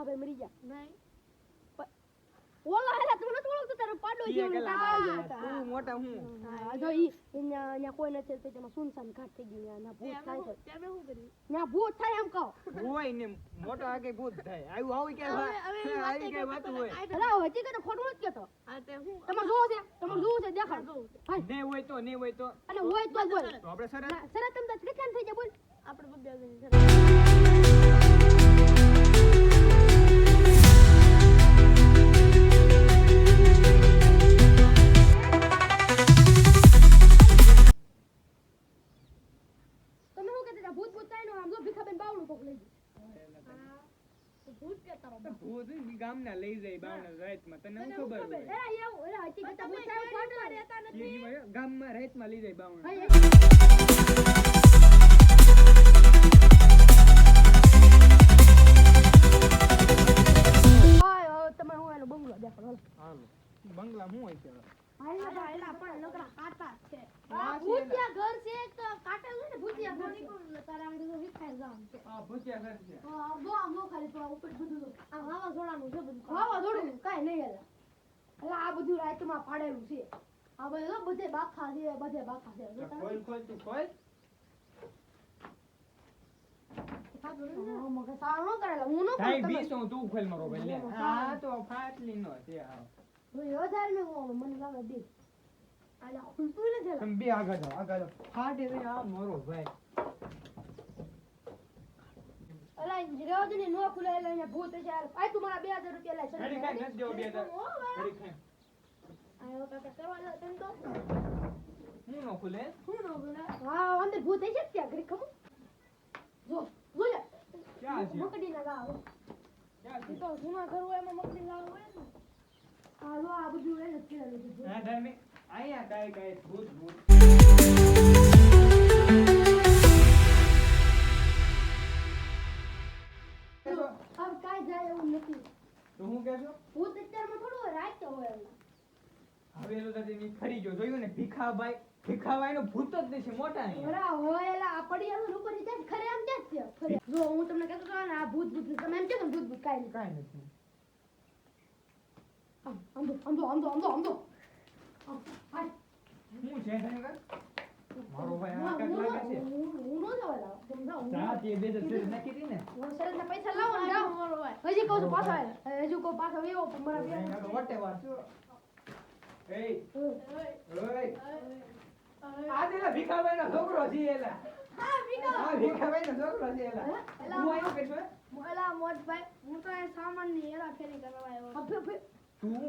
ભીખાભાઈ મરી ગયા નહીં ઓલા હેલા તું નતો ઓળખતો તારો પાડો જેવો ને કાકા આવ્યા હતા તું મોટા હું હા જો ઈ ન્યા કોઈ નથી તો તેમાં સુનસાન ઘાટ થઈ ગયું ન્યા ભૂત થાય છે તમે શું કર્યું ન્યા ભૂત થાય એમ કહો હોય ને મોટો આગે ભૂત થાય આવું આવું કે આવી કે વાત હોય અલા હકીકત ખોટું નથી કેતો આ તે શું તમાર જોવો છે દેખાડ હાય ને હોય તો અને હોય તો બોલ તો આપણે સરસ સરસ તમને કેટલાન થઈ જાય બોલ આપણે બધા ભૂત ગામના લઈ જાય બાવના રાતમાં તને શું ખબર હોય ગામમાં રાતમાં લઈ જાય બાવના તમે હું એનો બંગલો દેખાડો હાલો બંગલા હું હોય છે હાયલા પણ નકરા કાટા છે આ ભૂતિયા ઘર છે તો કાટેલું ને ભૂતિયા ઘર તારા આંગળી તો વિખાય જામ છે આ ભૂતિયા ઘર છે હા જો આમ નો ખાલી તો ઉપર બધું આ વાવા જોડાનું છે બધું વાવા જોડું કાઈ નહીં એલા એલા આ બધું રાતમાં પાડેલું છે આ બધે બાખા છે ખોલ તું ખોલ મગર સારો કરેલા હું નો ભાઈ 20 તું ખોલ મારો ભાઈ લે હા તો ફાટલી નો છે આ વધારે મે મને લાગે દે આલા ખુલતું ને જલા તમે બે આગળ જાઓ ફાટે રે આ મારો ભાઈ અલા રેવદની નો ખુલે એટલે અહીંયા ભૂત છે યાર આ તું મારા 2000 રૂપિયા લે ઘડી કાઈ નથી દેવો 2000 ઘડી ખાઈ આયો કાકા કરવા લે તને તો હું નો ખુલે હા અંદર ભૂત છે ત્યાં ઘડી ખમો જો લે ક્યાં છે મકડી ના ગાવ ક્યાં છે તો જૂના ઘર હોય એમાં મકડી ગાવ હોય ને હાલો આ બધું એને જ કરેલું છે હા ધર્મે આયા કાઈ ભૂત अब કાઈ જાય એવું નથી તો હું કહેશો ભૂત અત્યારમાં થોડું હોય રાત તો હોય હવે એલો તો ની ફરી જો જોયું ને ભીખાભાઈ નો ભૂત જ દેશે મોટા ને બરા હોય એલા આ પડિયાનું ઉપર છે ખરે આમ છે ખરે જો હું તમને કહેતો તો ને આ ભૂત તમે એમ કે ભૂત કાઈ નથી આમ તો હાય હું છે ધન્યવાદ મારો ભાઈ આ કાક લાગે છે હું નો જવાલા સમજાવ જા તે બે દસ નાખી દી ને હું સરસના પૈસા લાવો ને જાઓ હજી કહું છું પાછો આય હજી કહું પાછો વેવો મારા બે વટે વાંચો એ ઓય આ દેલા ભીખાભાઈ નો છોકરો છે એલા હા ભીખાભાઈ નો છોકરો છે એલા હું આયો કે છો મોલા મોટભાઈ હું તો આ સામાન ની એલા ફેરી કરવા આવ્યો તું